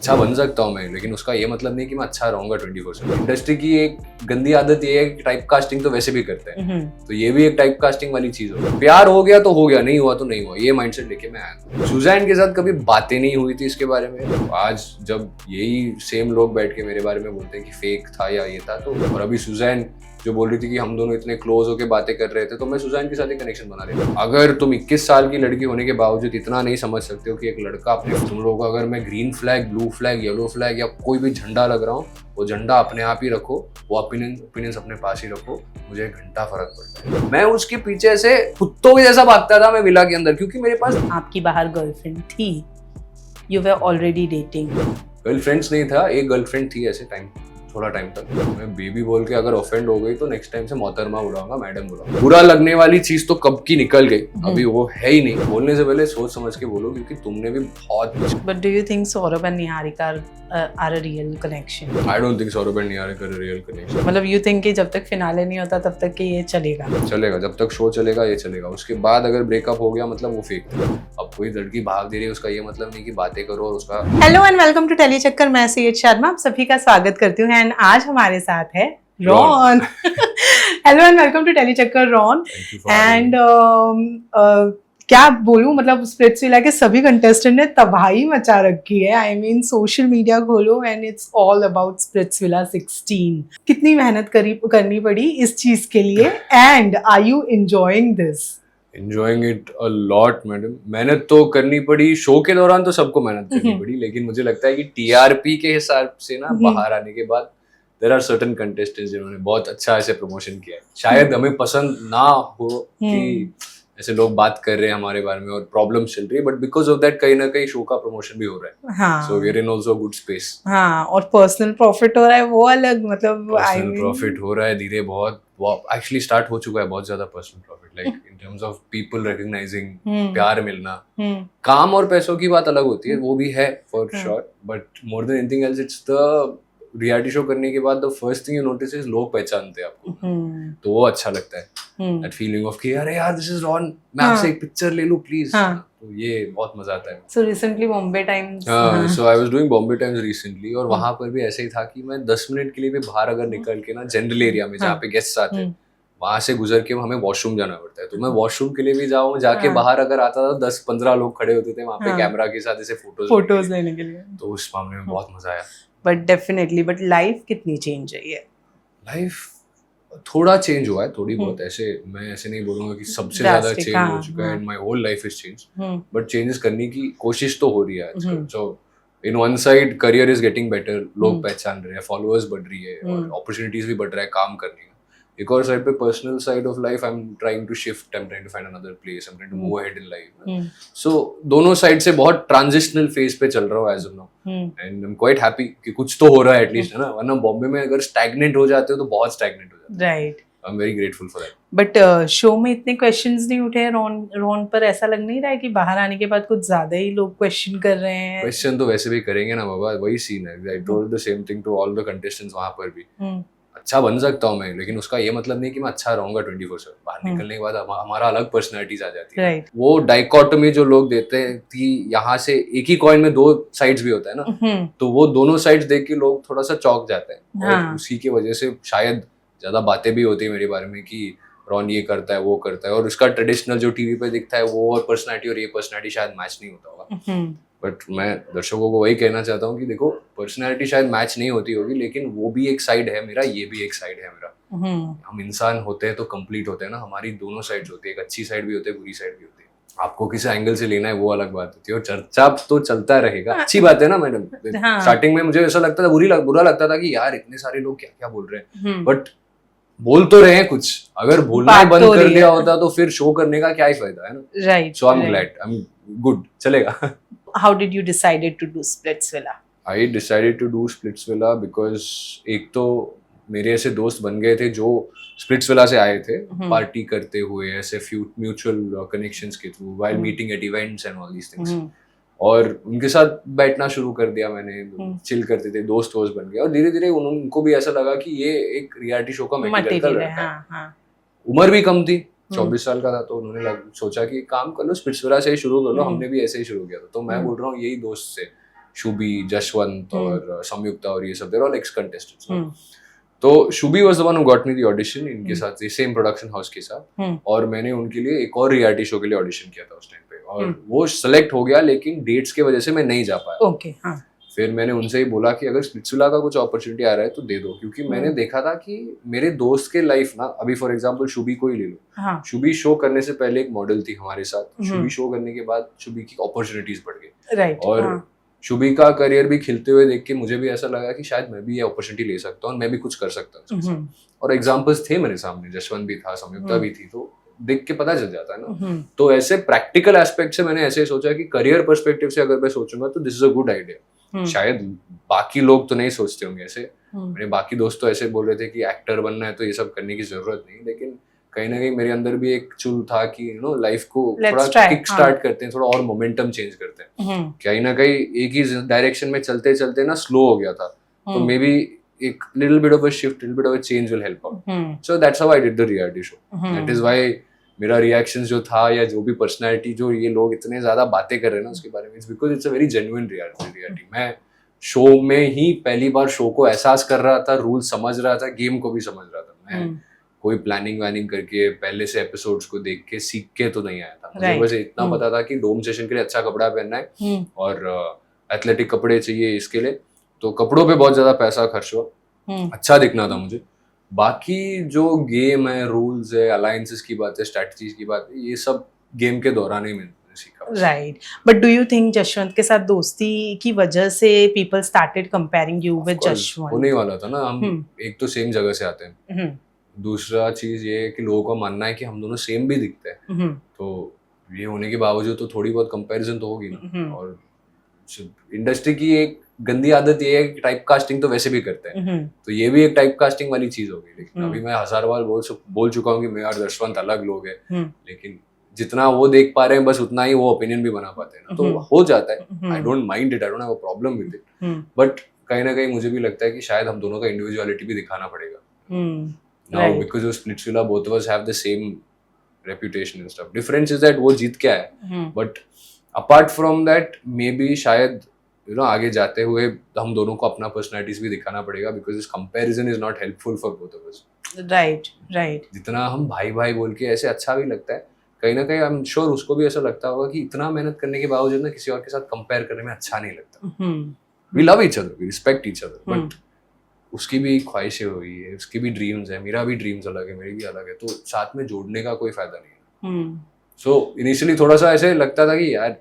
अच्छा बन सकता हूँ मैं, लेकिन उसका ये मतलब नहीं कि मैं अच्छा रहूंगा 24/7। इंडस्ट्री की एक गंदी आदत ये है कि टाइप कास्टिंग तो वैसे भी करते हैं, तो ये भी एक टाइप कास्टिंग वाली चीज हो। प्यार हो गया तो हो गया, नहीं हुआ तो नहीं हुआ, ये माइंडसेट लेके मैं आया। सुजैन के साथ कभी बातें नहीं हुई थी इसके बारे में। आज जब यही सेम लोग बैठ के मेरे बारे में बोलते हैं कि फेक था या ये था, तो और अभी सुजैन जो बोल रही थी कि हम दोनों इतने क्लोज होके बातें कर रहे थे, तो मैं सुजैन के साथ एक कनेक्शन बना रही थी। अगर तुम 21 साल की लड़की होने के बावजूद इतना नहीं समझ सकते हो कि एक लड़का अपने, तुम लोगों को अगर मैं green flag, blue flag, yellow flag या कोई भी झंडा लग रहा हूँ, वो झंडा अपने आप ही रखो, वो ओपिनियंस अपने पास ही रखो, मुझे एक घंटा फर्क पड़ता है। मैं उसके पीछे से कुत्तों के जैसा भागता था मैं विला के अंदर, क्योंकि मेरे पास आपकी बाहर गर्लफ्रेंड थी, you were already dating. Girlfriends नहीं था, एक गर्लफ्रेंड थी ऐसे टाइम, थोड़ा टाइम तक। मैं बेबी बोल के अगर ऑफेंड हो गई तो नेक्स्ट टाइम से मोहतरमा बुलाऊंगा, मैडम बुलाऊंगा। बुरा लगने वाली चीज तो कब की निकल गई, अभी वो है ही नहीं। बोलने से पहले सोच समझ के बोलो, क्योंकि तुमने भी बहुत। But do you think Saurabh and Niharika are a real connection? I don't think Saurabh and Niharika are real connection. मतलब यू थिंक कि जब तक फिनाले नहीं होता तब तक कि ये चलेगा? चलेगा, जब तक शो चलेगा ये चलेगा। उसके बाद अगर ब्रेकअप हो गया मतलब वो फेक था। अब कोई लड़की भाग दे रही है, उसका ये मतलब नहीं कि बातें करो और उसका। Hello and welcome to Tele Chakkar. मैं सैयद शर्मा आप सभी का स्वागत करती हूँ एंड आज हमारे साथ है Ron. Hello and welcome to Tele Chakkar Ron. And क्या बोलूं, मतलब स्प्लिट्सविला के सभी कंटेस्टेंट ने तबाही मचा रखी है। आई मीन सोशल मीडिया खोलो and it's all about Splitsvilla 16। कितनी मेहनत करनी पड़ी इस चीज के लिए and are you enjoying this? Enjoying it a lot, madam. मेहनत तो करनी पड़ी, शो के दौरान तो सबको मेहनत करनी पड़ी, लेकिन मुझे लगता है कि टीआरपी के हिसाब से ना बाहर आने के बाद देयर आर सर्टेन कंटेस्टेंट्स जिन्होंने बहुत अच्छा ऐसे प्रमोशन किया है। शायद हमें पसंद ना हो कि ऐसे लोग बात कर रहे हैं हमारे बारे में और प्रॉब्लम चल रही है, बट बिकॉज ऑफ दैट कहीं ना कहीं शो का प्रमोशन भी हो रहा है। हाँ, so we are in also good space. हाँ, और पर्सनल प्रॉफिट हो रहा है वो अलग, मतलब पर्सनल प्रॉफिट हो रहा है धीरे बहुत एक्चुअली स्टार्ट हो चुका है बहुत ज्यादा personal profit, like in terms of people recognising, प्यार मिलना। काम और पैसों की बात अलग होती है, वो भी है for sure, but more than anything else it's the reality show करने के बाद the first thing you notice is लोग पहचानते हैं आपको, तो वो अच्छा लगता है। दैट फीलिंग ऑफ कि अरे यार दिस इज रॉन, मैं आपसे एक पिक्चर ले लूं प्लीज, तो ये बहुत मजा आता है। So recently Bombay times, so I was doing Bombay times recently, और वहां पर भी ऐसे ही था कि मैं 10 मिनट के लिए भी बाहर अगर निकल के ना जनरल एरिया में जहाँ पे गेस्ट आते हैं वहां से गुजर के हमें वॉशरूम जाना पड़ता है, तो मैं वॉशरूम के लिए भी जाऊँ, जाके बाहर अगर आता था 10-15 लोग खड़े होते थे वहां पे कैमरा के साथ ऐसे फोटोज लेने के लिए, तो उस मामले में बहुत मजा आया। बट डेफिनेटली, बट लाइफ कितनी चेंज हुई है? लाइफ थोड़ा चेंज हुआ है, थोड़ी बहुत। ऐसे मैं ऐसे नहीं बोलूंगा कि सबसे ज्यादा चेंज हो चुका है, and my whole life is change, but changes करने की कोशिश तो हो रही है आजकल। So in one side career is getting better, लोग पहचान रहे हैं, फॉलोअर्स बढ़ रही है और अपॉर्चुनिटीज भी बढ़ रहा है काम करने का। एक और साइड पे personal side of life I am trying to shift, I am trying to find another place, I am trying to move ahead in life. So दोनों साइड से बहुत ट्रांजिशनल फेज पे चल रहा हूँ as of now, and I am quite happy कि कुछ तो हो रहा है एटलीस्ट, है ना। वरना बॉम्बे में अगर स्टैग्नेंट हो जाते हो तो बहुत स्टैग्नेंट हो जाते हो। Right, I am very grateful for that. But show में इतने क्वेश्चंस नहीं उठे हैं रॉन पर? ऐसा लग नहीं रहा है कि बाहर आने के बाद कुछ ज्यादा ही लोग क्वेश्चन कर रहे हैं? क्वेश्चन तो वैसे भी करेंगे ना बाबा, वही सीन है। I told the same thing to all the contestants वहां पर भी। अच्छा बन सकता हूँ मैं, लेकिन उसका ये मतलब नहीं कि मैं अच्छा रहूंगा 24/7। बाहर निकलने के बाद हमारा अलग पर्सनैलिटीज आ जाती है। वो डाइकोटोमी जो लोग देते हैं कि यहाँ से एक ही कॉइन में दो साइड्स भी होता है ना, तो वो दोनों साइड्स देख के लोग थोड़ा सा चौंक जाते हैं, और उसी की वजह से शायद ज्यादा बातें भी होती है मेरे बारे में कि रॉन ये करता है वो करता है, और उसका ट्रेडिशनल जो टीवी पे दिखता है वो और पर्सनैलिटी और ये पर्सनैलिटी शायद मैच नहीं होता होगा। बट मैं दर्शकों को वही कहना चाहता हूँ कि देखो, पर्सनैलिटी शायद मैच नहीं होती होगी, लेकिन वो भी एक साइड है मेरा, ये भी एक साइड है मेरा। हम इंसान होते हैं तो कंप्लीट होते हैं ना, हमारी दोनों साइड्स होती है, एक अच्छी साइड भी होती है, बुरी साइड भी होती है। आपको किस एंगल से लेना है वो अलग बात होती है, और चर्चा तो चलता रहेगा। अच्छी बात है ना मैडम। स्टार्टिंग में मुझे ऐसा लगता था, बुरा लगता था कि यार इतने सारे लोग क्या क्या बोल रहे हैं, बट बोल तो रहे हैं कुछ। अगर बोलना बंद कर दिया होता तो फिर शो करने का क्या ही फायदा है ना। Right, so I am glad, I am good, चलेगा। How did you decided to do Splitsvilla? I decided to do Splitsvilla because एक तो मेरे ऐसे दोस्त बन गए थे जो Splitsvilla से आए थे, पार्टी करते हुए ऐसे म्यूचुअल कनेक्शंस के through, while meeting at events and all these things, और उनके साथ बैठना शुरू कर दिया मैंने, चिल करते थे, दोस्त बन गए, और धीरे धीरे उनको भी ऐसा लगा कि ये एक रियलिटी शो का मटेरियल है। उम्र भी कम थी, 24 साल का था, तो उन्होंने सोचा कि काम कर लो, स्प्लिट्सविला से ही शुरू कर लो। हमने भी ऐसे ही शुरू किया था। तो मैं बोल रहा हूँ यही दोस्त से शुभी, जशवंत और संयुक्ता और ये सब देर ऑल एक्स कंटेस्टेंट्स। तो Shubhi was the one who got me the audition इनके साथ, सेम प्रोडक्शन हाउस के साथ, और मैंने उनके लिए एक और रियलिटी शो के लिए ऑडिशन किया था उस टाइम पे, और वो सिलेक्ट हो गया, लेकिन डेट्स की वजह से मैं नहीं जा पाया। ओके, हाँ। फिर मैंने उनसे ही बोला कि अगर स्प्लिट्सविला का कुछ अपॉर्चुनिटी आ रहा है तो दे दो, क्योंकि मैंने देखा था कि मेरे दोस्त के लाइफ ना, अभी फॉर एग्जांपल शुभी को ही ले लो, हाँ। शुभी शो करने से पहले एक मॉडल थी हमारे साथ, शुभी शो करने के बाद शुभी की अपॉर्चुनिटीज बढ़ गई, राइट, और हाँ। शुभी का करियर भी खिलते हुए देख के मुझे भी ऐसा लगा कि शायद मैं भी ये अपॉर्चुनिटी ले सकता हूँ और मैं भी कुछ कर सकता हूँ। और एग्जाम्पल्स थे मेरे सामने, जशवंत भी था, संयुक्ता भी थी, तो देख के पता चल जाता है ना। तो ऐसे प्रैक्टिकल एस्पेक्ट से मैंने ऐसे सोचा कि करियर पर्सपेक्टिव से अगर मैं सोचूंगा तो this is a good idea. शायद बाकी लोग तो नहीं सोचते होंगे ऐसे, मेरे बाकी दोस्त तो ऐसे बोल रहे थे कि एक्टर बनना है तो ये सब करने की जरूरत नहीं, लेकिन कहीं ना कहीं मेरे अंदर भी एक चुल था कि यू नो लाइफ को थोड़ा किक स्टार्ट करते हैं, थोड़ा और मोमेंटम चेंज करते हैं। कहीं ना कहीं एक ही डायरेक्शन में चलते चलते ना स्लो हो गया था, तो मे बी एक little bit of a shift, little bit of a change will help out. So that's how I did the reality show. That is why मेरा reactions जो था या जो भी personality जो ये लोग इतने ज़्यादा बातें कर रहे हैं ना उसके बारे में, it's because it's a very genuine reality. मैं शो में ही पहली बार शो को एहसास कर रहा था, रूल समझ रहा था, गेम को भी समझ रहा था। मैं कोई प्लानिंग वैनिंग करके पहले से एपिसोड्स को देख के सीख के तो नहीं आया था। मुझे बस इतना पता था कि डोम सेशन के लिए अच्छा कपड़ा पहनना है और एथलेटिक कपड़े चाहिए इसके लिए, तो कपड़ों पे बहुत ज्यादा पैसा खर्च हुआ, अच्छा दिखना था मुझे। बाकी जो गेम है, रूल्स है, अलायंसेस की बात है, स्ट्रेटजीज की बात है, ये सब गेम के दौरान ही मैंने सीखा। Right, but do you think Jashwant के साथ दोस्ती की वजह से people started comparing you with Jashwant? होने वाला था ना, हम एक तो सेम जगह से आते हैं, दूसरा चीज ये है कि लोगों का मानना है कि हम दोनों सेम भी दिखते हैं, तो ये होने के बावजूद तो थोड़ी बहुत कंपैरिजन तो होगी ना। और इंडस्ट्री की एक गंदी आदत ये है कि टाइप कास्टिंग तो वैसे भी करते हैं, तो ये भी एक टाइप कास्टिंग वाली चीज होगी। लेकिन अभी मैं 1000 बार बोल चुका हूँ कि मैं और जशवंत अलग लोग हैं, लेकिन जितना वो देख पा रहे हैं बस उतना ही वो ओपिनियन भी बना पाते हैं ना, तो हो जाता है। I don't mind it, I don't have a problem with it, but कहीं ना कहीं मुझे भी लगता है कि शायद हम दोनों का इंडिविजुअलिटी भी दिखाना पड़ेगा now, because Splitsvilla both of us have the same reputation and stuff. Difference is that वो जीत के आया, but apart from that may be शायद आगे जाते हुए हम दोनों को अपना पर्सनालिटीज भी दिखाना पड़ेगा, because this comparison is not helpful for both of us. Right. जितना हम भाई भाई बोल के ऐसे अच्छा भी लगता है, कहीं ना कहीं आई एम श्योर उसको भी ऐसा लगता होगा कि इतना मेहनत करने के बावजूद ना किसी और के साथ कंपेयर करने में अच्छा नहीं लगता। We love each other, we respect each other, but उसकी भी ख्वाहिशें हुई है, उसकी भी ड्रीम्स है, मेरा भी ड्रीम्स अलग है, मेरी भी अलग है, तो साथ में जोड़ने का कोई फायदा नहीं है। सो इनिशियली थोड़ा सा ऐसे लगता था कि यार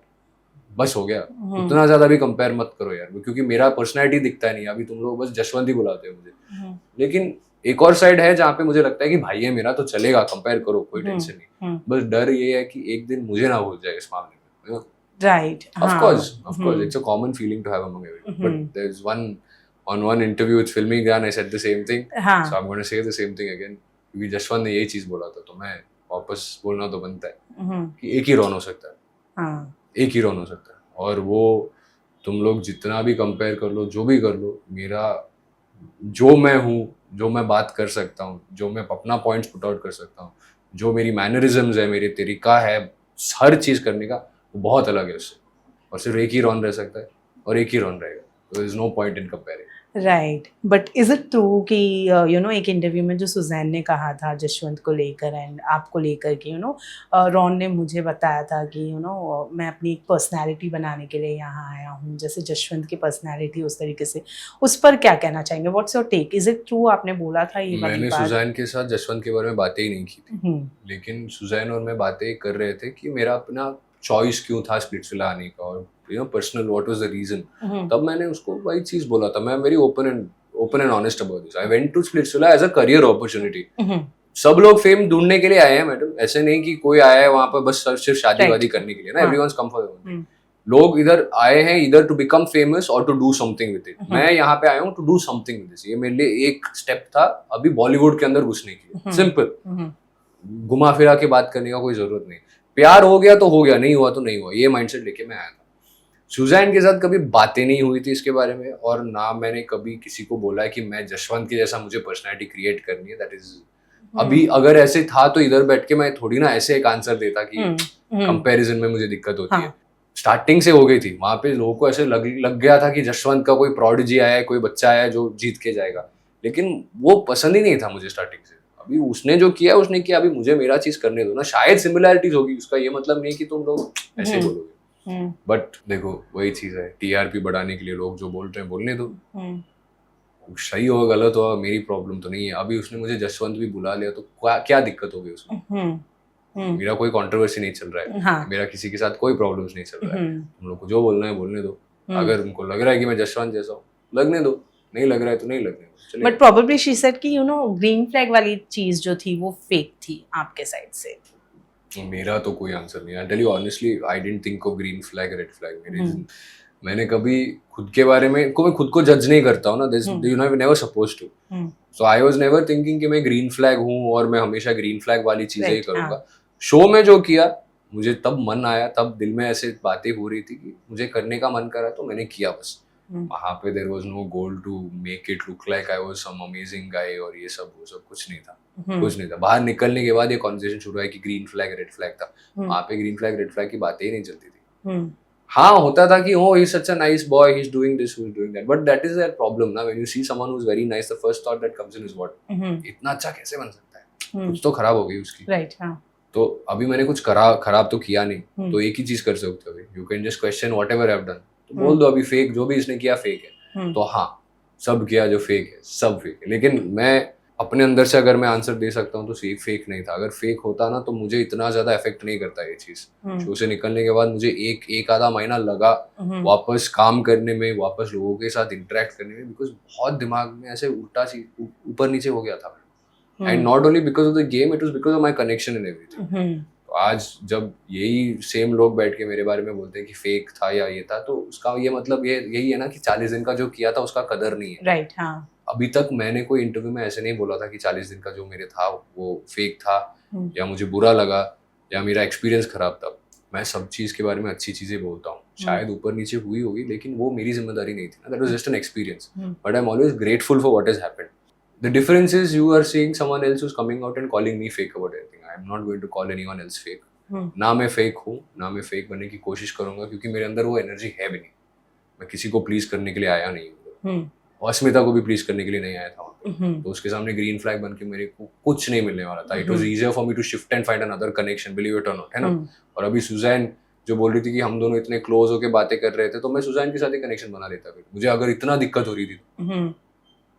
बस हो गया, उतना ज्यादा भी कंपेयर मत करो यार, क्योंकि मेरा पर्सनैलिटी दिखता नहीं, अभी तुम लोग बस जशवंत ही बुलाते हो मुझे। लेकिन एक और साइड है जहाँ पे मुझे लगता है कि भाई है मेरा तो चलेगा, कंपेयर करो, कोई टेंशन नहीं। बस डर ये है कि एक दिन मुझे ना भूल जाए इस मामले में। Right, of course it's a common feeling to have among everyone, but there is one interview with Filmy Gyan I said the same thing, so I'm going to say the same thing again, क्योंकि जशवंत ने यही चीज बोला था, तो मैं वापस बोलना तो बनता है कि एक ही रॉन हो सकता है, एक ही रॉन हो सकता है। और वो तुम लोग जितना भी कंपेयर कर लो, जो भी कर लो, मेरा जो मैं हूँ, जो मैं बात कर सकता हूँ, जो मैं अपना पॉइंट्स पुट आउट कर सकता हूँ, जो मेरी मैनरिज्म्स है, मेरे तरीका है हर चीज करने का, वो बहुत अलग है उससे, और सिर्फ एक ही रॉन रह सकता है और एक ही रॉन रहेगा, तो there is no point in comparing. Right, but is it true कि एक इंटरव्यू में जो सुजैन ने कहा था जशवंत को लेकर एंड आपको लेकर कि रॉन ने मुझे बताया था कि मैं अपनी एक पर्सनैलिटी बनाने के लिए यहाँ आया हूँ, जैसे जशवंत की पर्सनैलिटी उस तरीके से, उस पर क्या कहना चाहेंगे? What's your take? Is it true? आपने बोला था ये वाली बात? मैंने सुजैन के साथ जशवंत के बारे में बातें ही नहीं की थी, लेकिन सुजैन और मैं बातें कर रहे थे कि मेरा अपना चॉइस क्यों था स्प्लिट्सविला आने का, और personal what was the reason. तब मैंने उसको वही चीज बोला था, मैं very open and honest about this. I went to Splitsvilla as a career opportunity. सब लोग फेम ढूंढने के लिए आए हैं मैडम, ऐसे नहीं कि कोई आया है वहां पर बस सिर्फ शादी वादी करने के लिए ना, एवरीवनस कम फॉर लोग इधर आए हैं इधर टू बिकम फेमस और to do something with it. मैं यहाँ पे आया हूँ to do something with this. ये मेरे लिए एक स्टेप था अभी बॉलीवुड के अंदर घुसने के लिए, सिंपल, घुमा फिरा के बात करने का कोई जरूरत नहीं। प्यार हो गया तो हो गया, नहीं हुआ तो नहीं हुआ, ये माइंडसेट लेके मैं आया था। सुजैन के साथ कभी बातें नहीं हुई थी इसके बारे में, और ना मैंने कभी किसी को बोला है कि मैं जशवंत के जैसा मुझे पर्सनैलिटी क्रिएट करनी है। दैट इज अभी अगर ऐसे था तो इधर बैठ के मैं थोड़ी ना ऐसे एक आंसर देता कि कंपैरिजन में मुझे दिक्कत होती है। स्टार्टिंग से हो गई थी। वहां पे लोगों को ऐसे लग गया था कि जसवंत का कोई प्रोडिजी आया है, कोई बच्चा आया है जो जीत के जाएगा, लेकिन वो पसंद ही नहीं था मुझे स्टार्टिंग से। अभी उसने जो किया उसने किया, अभी मुझे मेरा चीज करने दो ना। शायद सिमिलैरिटीज होगी, उसका ये मतलब नहीं कि तुम लोग ऐसे बोलोगे, बट देखो वही चीज है, टीआरपी बढ़ाने के लिए लोग जो बोल रहे हैं बोलने दो, सही हो गलत हो मेरी प्रॉब्लम तो नहीं है। अभी उसने मुझे जसवंत भी बुला लिया तो क्या दिक्कत हो गई उसमें? मेरा कोई कंट्रोवर्सी नहीं चल रहा है, हाँ. मेरा किसी के साथ कोई प्रॉब्लम्स नहीं चल रहा है। तुम लोग को जो बोलना है बोलने दो। अगर उनको लग रहा है कि मैं जसवंत जैसा हूँ, लगने दो, नहीं लग रहा है तो नहीं लगने दो। बट प्रोबेबली शी सेड कि ग्रीन फ्लैग वाली चीज जो थी वो फेक थी आपके साइड से। मेरा तो कोई आंसर नहीं। I tell you honestly, I didn't think of green flag red flag. मैंने कभी खुद के बारे में मैं खुद को जज नहीं करता हूँ ना, you know, never supposed to. So I was never thinking कि मैं ग्रीन फ्लैग हूँ और मैं हमेशा ग्रीन फ्लैग वाली चीजें ही करूंगा। शो में जो किया मुझे तब मन आया, तब दिल में ऐसे बातें हो रही थी कि मुझे करने का मन करा तो मैंने किया बस। वहां पे there was no goal to make it look like I was some amazing guy और ये सब वो सब कुछ नहीं था। कुछ नहीं था। बाहर निकलने के बाद ये कॉन्वर्सेशन शुरू हुआ कि ग्रीन फ्लैग रेड फ्लैग था। वहां पे ग्रीन फ्लैग रेड फ्लैग की बातें ही नहीं चलती थी। हाँ होता था कि he is such a nice boy, he is doing this, he is doing that, but that is their problem ना। When you see someone who is very nice, the first thought that comes in is what, इतना अच्छा कैसे बन सकता है? कुछ तो खराब हो गई उसकी, राइट? हाँ। तो अभी मैंने कुछ खराब तो किया नहीं, तो एक ही चीज कर सकते हो, you can just question whatever I have done. तो बोल दो अभी फेक, जो भी इसने किया फेक है। तो हाँ, सब किया जो फेक है, सब फेक है। लेकिन मैं अपने अंदर से अगर मैं आंसर दे सकता हूँ तो फेक नहीं था। अगर फेक होता ना तो मुझे इतना ज्यादा इफेक्ट नहीं करता ये चीज। शो से निकलने के बाद मुझे एक आधा महीना लगा वापस काम करने में, वापस लोगों के साथ इंटरेक्ट करने में, बिकॉज बहुत दिमाग में ऐसे उल्टा सी ऊपर नीचे हो गया था। And not only because of the game, it was because of my connection in everything. तो आज जब यही सेम लोग बैठ के मेरे बारे में बोलते हैं कि फेक था या ये था, तो उसका ये मतलब यही है ना कि 40 दिन का जो किया था उसका कदर नहीं है, राइट? हाँ। अभी तक मैंने कोई इंटरव्यू में ऐसे नहीं बोला था कि 40 दिन का जो मेरे था वो फेक था, या मुझे बुरा लगा, या मेरा एक्सपीरियंस खराब था। मैं सब चीज के बारे में अच्छी चीजें बोलता हूँ। शायद ऊपर नीचे हुई होगी, लेकिन वो मेरी जिम्मेदारी नहीं थी ना। That was just an experience, but I am always grateful for what has happened. The difference is you are seeing someone else who's coming out and calling me fake about anything. I am not going to call anyone else fake. ना मैं fake हूँ, ना मैं fake बनने की कोशिश करूंगा, क्योंकि मेरे अंदर वो एनर्जी है भी नहीं। मैं किसी को प्लीज करने के लिए आया नहीं हूँ, और अस्मिता को भी प्लीज करने के लिए नहीं आया था वहाँ पे। तो उसके सामने ग्रीन फ्लैग बन के मेरे को कुछ नहीं मिलने वाला था। It was easier for me to shift and find another connection, believe it or not, है ना। और अभी सुजैन जो बोल रही थी कि हम दोनों इतने क्लोज होकर बातें कर रहे थे, तो मैं सुजैन के साथ ही कनेक्शन बना लेता। फिर मुझे अगर इतना दिक्कत हो रही थी,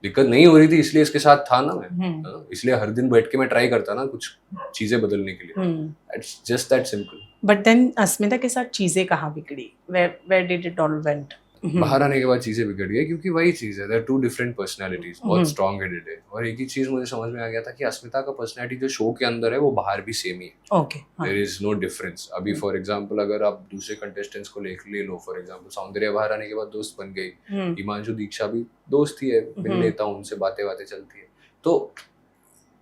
दिक्कत नहीं हो रही थी इसलिए इसके साथ था ना मैं, इसलिए हर दिन बैठ के मैं ट्राई करता ना कुछ चीजें बदलने के लिए। It's just that simple. But then Asmita के साथ चीजें कहाँ बिगड़ी? Where did it all went? बाहर आने के बाद चीजें बिगड़ गई, क्योंकि वही चीज है, देयर टू डिफरेंट पर्सनालिटीज, बहुत स्ट्रांग हेडेड है। और एक ही चीज मुझे समझ में आ गया था कि अस्मिता का पर्सनालिटी जो शो के अंदर है वो बाहर भी सेम ही है। Okay, there is no difference. अभी फॉर एग्जांपल अगर आप दूसरे कंटेस्टेंट्स को ले लो, फॉर एग्जांपल सौंदर्य बाहर आने के बाद दोस्त बन गई, हिमांशु दीक्षा भी दोस्त ही है, मिल लेता हूँ उनसे, बातें चलती है। तो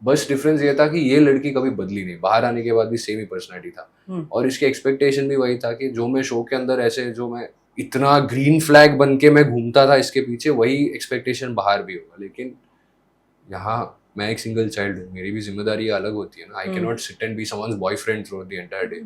बस डिफरेंस ये था कि ये लड़की कभी बदली नहीं, बाहर आने के बाद भी सेम ही पर्सनालिटी था। और इसके एक्सपेक्टेशन भी वही था कि जो मैं शो के अंदर ऐसे, जो मैं इतना ग्रीन फ्लैग बन के मैं घूमता था इसके पीछे, वही एक्सपेक्टेशन बाहर भी होगा। लेकिन यहाँ मैं एक सिंगल चाइल्ड हूँ, मेरी भी जिम्मेदारी अलग होती है ना। I can not sit and be someone's boyfriend through the entire day.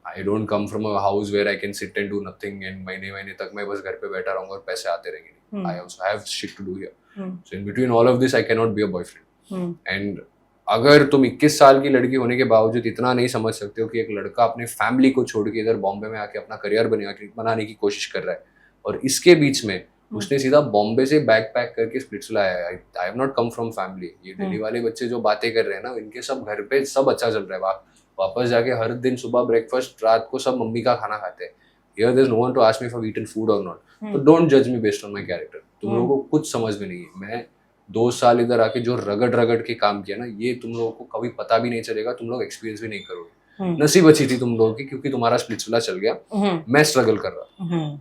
I don't come from a house where I can sit and do nothing and महीने तक मैं बस घर पे बैठा रहूंगा और पैसे आते रहेंगे। I also have shit to do here. So in between all of this I can not be a boyfriend. And अगर तुम 21 साल की लड़की होने के बावजूद इतना नहीं समझ सकते हो कि एक लड़का अपने फैमिली को छोड़ के इधर बॉम्बे में आके अपना करियर बनाने की कोशिश कर रहा है, और इसके बीच में उसने सीधा बॉम्बे से बैग पैक करके स्प्लिट्सविला आया है। I have not come from family. ये दिल्ली वाले बच्चे जो बातें कर रहे हैं ना, इनके सब घर पे सब अच्छा चल रहा है। वापस जाके हर दिन सुबह ब्रेकफास्ट, रात को सब मम्मी का खाना खाते हैं। Here there's no one to ask me if I've eaten food or not. तो don't judge me based on my character. तुम लोगों को कुछ समझ में नहीं है। मैं 2 साल इधर आके जो रगड़ के काम किया ना, ये तुम लोगों को कभी पता भी नहीं चलेगा, तुम लोग एक्सपीरियंस भी नहीं करोगे। नसीब अच्छी थी तुम लोगों की, क्योंकि तुम्हारा स्प्लिट्सविला चल गया। मैं स्ट्रगल कर रहा था।